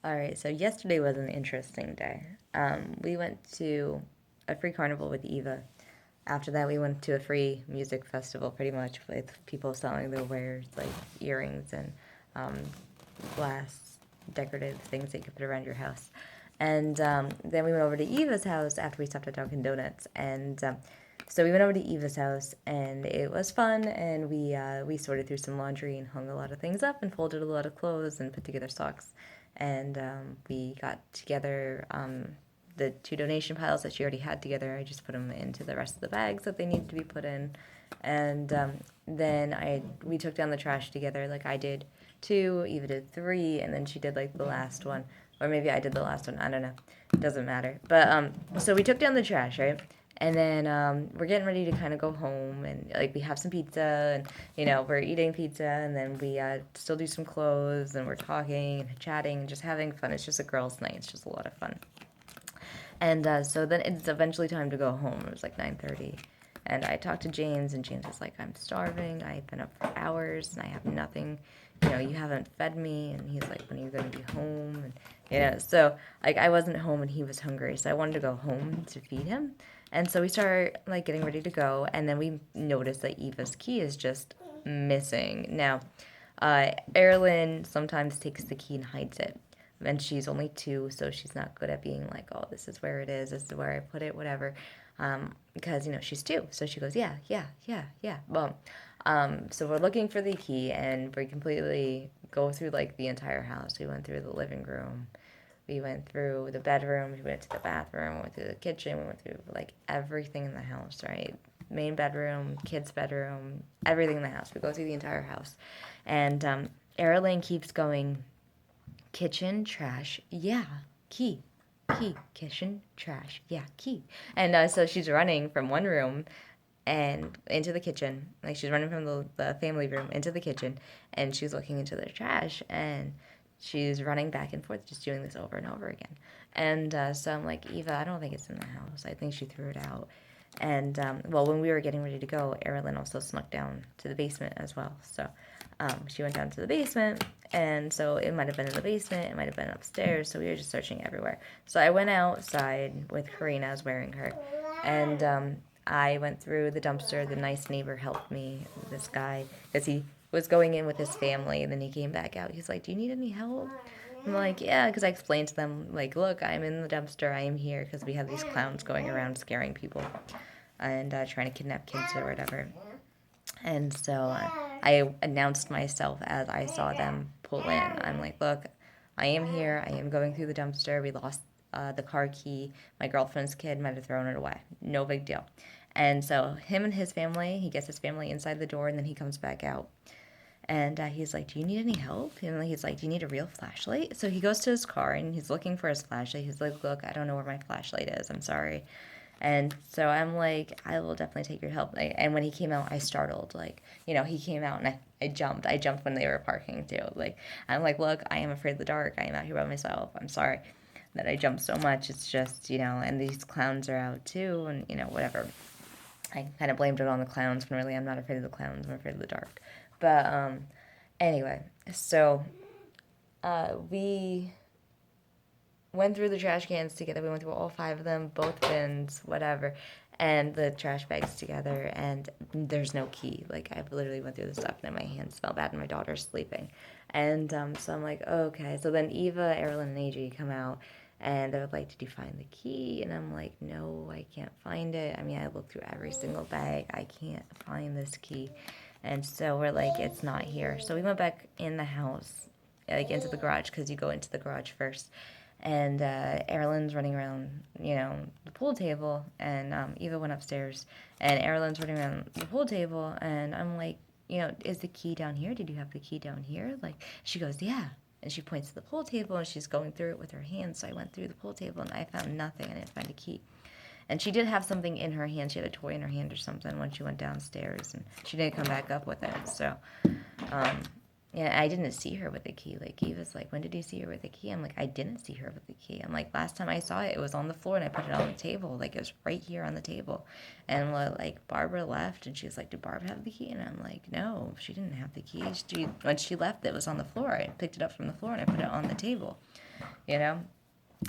All right, so yesterday was an interesting day. We went to a free carnival with Eva. After that, we went to a free music festival, pretty much, with people selling their wares, like earrings and um, glass decorative things that you could put around your house. And then we went over to Eva's house after we stopped at Dunkin' Donuts. And so we went over to Eva's house, and it was fun. And we sorted through some laundry and hung a lot of things up, and folded a lot of clothes, and put together socks. And we got together the two donation piles that she already had together. I just put them into the rest of the bags that they needed to be put in, and then we took down the trash together. Like I did two, Eva did three, and then she did like the last one, or maybe I did the last one. I don't know. It doesn't matter. But so we took down the trash, right? And then we're getting ready to kind of go home, and like we have some pizza, and we're eating pizza, and then we still do some clothes, and we're talking and chatting and just having fun. It's just a girls' night. It's just a lot of fun. And so then it's eventually time to go home. It was like 9:30. And I talked to James, and James was like, I'm starving. I've been up for hours, and I have nothing. You haven't fed me. And he's like, when are you going to be home? And, so like I wasn't home, and he was hungry. So I wanted to go home to feed him. And so we started like getting ready to go. And then we noticed that Eva's key is just missing. Now, Erilyn sometimes takes the key and hides it. And she's only 2, so she's not good at being like, oh, this is where it is, this is where I put it, whatever. Because, she's 2. So she goes, yeah, yeah, yeah, yeah. Well, so we're looking for the key, and we completely go through like the entire house. We went through the living room. We went through the bedroom. We went to the bathroom. We went through the kitchen. We went through like everything in the house, right? Main bedroom, kids' bedroom, everything in the house. We go through the entire house. And Erilyn keeps going, kitchen, trash, yeah, key, key, kitchen, trash, yeah, key. And so she's running from one room and into the kitchen. Like she's running from the family room into the kitchen, and she's looking into the trash, and she's running back and forth, just doing this over and over again. And so I'm like, Eva, I don't think it's in the house. I think she threw it out. And well, when we were getting ready to go, Erilyn also snuck down to the basement as well. So she went down to the basement, and so it might have been in the basement, it might have been upstairs. So we were just searching everywhere. So I went outside with Karina, I was wearing her, and I went through the dumpster. The nice neighbor helped me, this guy, because he was going in with his family, and then he came back out. He's like, "Do you need any help?" I'm like, "Yeah," because I explained to them, like, "Look, I'm in the dumpster. I am here because we have these clowns going around scaring people and trying to kidnap kids or whatever." And so I announced myself as I saw them pull in. I'm like, look, I am here. I am going through the dumpster. We lost the car key. My girlfriend's kid might have thrown it away. No big deal. And so him and his family, he gets his family inside the door, and then he comes back out. And he's like, "Do you need any help?" And he's like, "Do you need a real flashlight?" So he goes to his car, and he's looking for his flashlight. He's like, "Look, I don't know where my flashlight is. I'm sorry." And so I'm like, I will definitely take your help. And when he came out, I startled. Like, he came out, and I jumped. I jumped when they were parking too. Like, I'm like, look, I am afraid of the dark. I am out here by myself. I'm sorry that I jumped so much. It's just, and these clowns are out too, and, whatever. I kind of blamed it on the clowns when really I'm not afraid of the clowns. I'm afraid of the dark. But anyway, so we went through the trash cans together. We went through all 5 of them, both bins, whatever, and the trash bags together. And there's no key. Like I literally went through the stuff, and my hands smell bad, and my daughter's sleeping. And so I'm like, okay. So then Eva, Erilyn, and AJ come out, and they're like, "Did you find the key?" And I'm like, "No, I can't find it. I mean, I looked through every single bag. I can't find this key." And so we're like, "It's not here." So we went back in the house, like into the garage, because you go into the garage first. And Erilyn's running around, the pool table, and Eva went upstairs, and Erilyn's running around the pool table, and I'm like, is the key down here? Did you have the key down here? Like, she goes, yeah. And she points to the pool table, and she's going through it with her hands. So I went through the pool table, and I found nothing. I didn't find a key. And she did have something in her hand. She had a toy in her hand or something when she went downstairs, and she didn't come back up with it. So, um, yeah, I didn't see her with the key. Like, he was like, "When did you see her with the key?" I'm like, "I didn't see her with the key." I'm like, "Last time I saw it, it was on the floor, and I put it on the table. Like, it was right here on the table." And like, Barbara left, and she was like, "Did Barb have the key?" And I'm like, "No, she didn't have the key. When she left, it was on the floor. I picked it up from the floor, and I put it on the table." you know?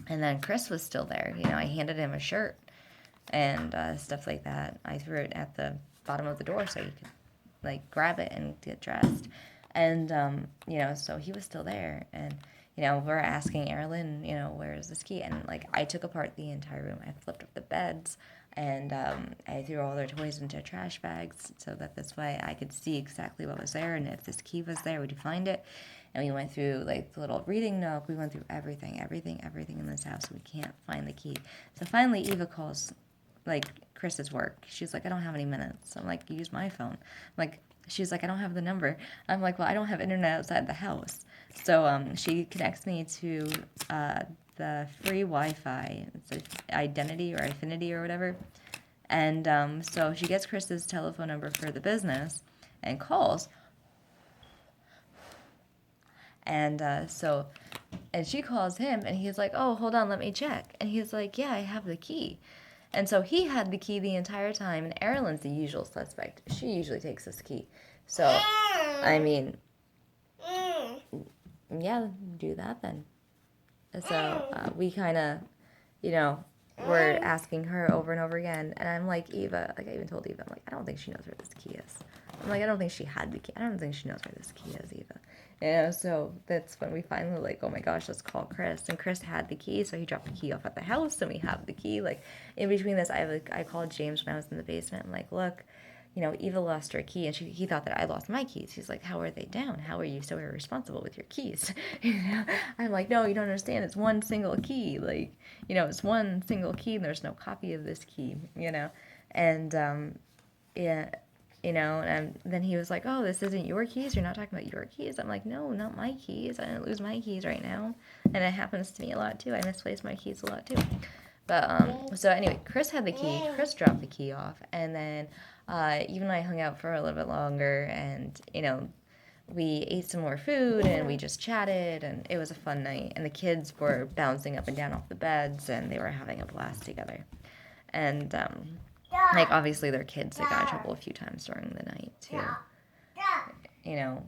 And then Chris was still there. I handed him a shirt and stuff like that. I threw it at the bottom of the door so he could like grab it and get dressed. And so he was still there. And we're asking Erilyn, where is this key? And like I took apart the entire room. I flipped up the beds and I threw all their toys into trash bags so that this way I could see exactly what was there, and if this key was there, would you find it? And we went through like the little reading nook. We went through everything in this house. We can't find the key. So finally, Eva calls like Chris's work. She's like, I don't have any minutes. I'm like, use my phone. She's like, I don't have the number. I'm like, well, I don't have internet outside the house. So she connects me to the free Wi-Fi. It's Identity or Affinity or whatever. And so she gets Chris's telephone number for the business and calls. And and she calls him, and he's like, oh, hold on, let me check. And he's like, yeah, I have the key. And so he had the key the entire time, and Erilyn's the usual suspect. She usually takes this key. So, I mean, yeah, do that then. So we kind of, were asking her over and over again. And I'm like, Eva, like I even told Eva, I'm like, I don't think she knows where this key is. I'm like, I don't think she had the key. I don't think she knows where this key is, Eva. So that's when we finally like, oh my gosh, let's call Chris. And Chris had the key, so he dropped the key off at the house, and we have the key. Like in between this, I called James when I was in the basement. I'm like, look, Eva lost her key, and he thought that I lost my keys. He's like, how are they down? How are you so irresponsible with your keys? I'm like, no, you don't understand. It's one single key. Like, it's one single key, and there's no copy of this key. And yeah. And then he was like, oh, this isn't your keys? You're not talking about your keys? I'm like, no, not my keys. I didn't lose my keys right now. And it happens to me a lot, too. I misplace my keys a lot, too. But, so anyway, Chris had the key. Chris dropped the key off. And then Eve and I hung out for a little bit longer. And, we ate some more food, and we just chatted. And it was a fun night. And the kids were bouncing up and down off the beds, and they were having a blast together. And, like, obviously, they're kids. They got in trouble a few times during the night, too.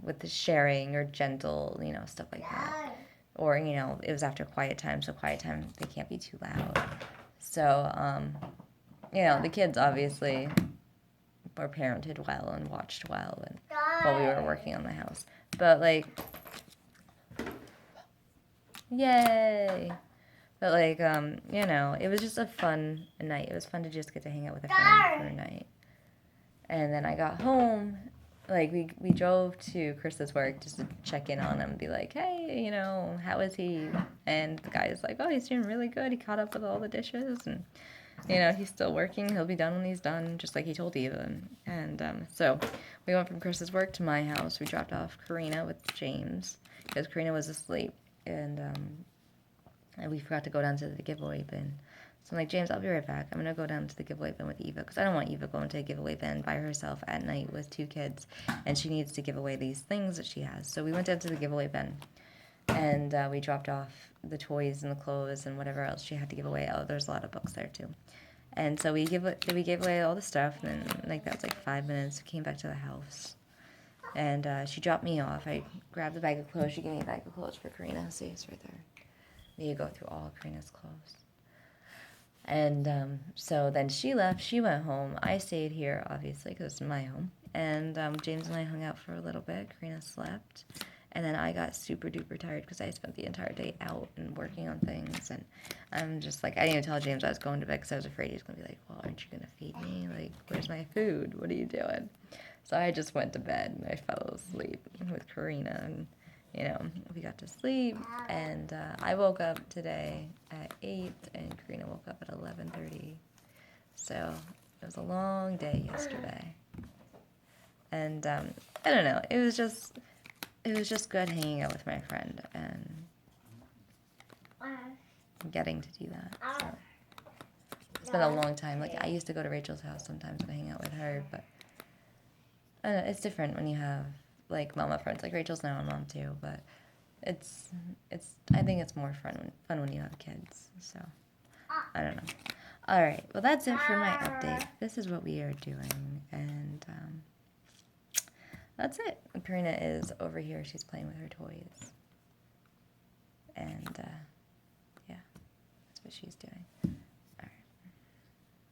With the sharing or gentle, stuff like that. Or, it was after quiet time, so quiet time, they can't be too loud. So, the kids obviously were parented well and watched well and while we were working on the house. But, like, yay! But, like, it was just a fun night. It was fun to just get to hang out with a friend for a night. And then I got home. Like, we drove to Chris's work just to check in on him and be like, hey, how is he? And the guy is like, oh, he's doing really good. He caught up with all the dishes. And, he's still working. He'll be done when he's done, just like he told Eva. And so we went from Chris's work to my house. We dropped off Karina with James because Karina was asleep. And we forgot to go down to the giveaway bin. So I'm like, James, I'll be right back. I'm going to go down to the giveaway bin with Eva because I don't want Eva going to a giveaway bin by herself at night with 2 kids. And she needs to give away these things that she has. So we went down to the giveaway bin. And we dropped off the toys and the clothes and whatever else she had to give away. Oh, there's a lot of books there, too. And so we gave away all the stuff. And then, like, that was like 5 minutes. We came back to the house. And she dropped me off. I grabbed the bag of clothes. She gave me a bag of clothes for Karina. See, it's right there. You go through all Karina's clothes. And so then she left. She went home. I stayed here, obviously, because it's my home. And James and I hung out for a little bit. Karina slept. And then I got super duper tired because I spent the entire day out and working on things. And I'm just like, I didn't even tell James I was going to bed because I was afraid he was going to be like, well, aren't you going to feed me? Like, where's my food? What are you doing? So I just went to bed and I fell asleep with Karina. And we got to sleep, and I woke up today at 8, and Karina woke up at 11:30. So it was a long day yesterday, and I don't know. It was just good hanging out with my friend and getting to do that. So it's been a long time. Like I used to go to Rachel's house sometimes to hang out with her, but I don't know, it's different when you have like mama friends. Like Rachel's now a mom too, but it's I think it's more fun when you have kids. So I don't know. All right, well that's it for my update. This is what we are doing, and that's it. Karina is over here. She's playing with her toys, and that she's doing.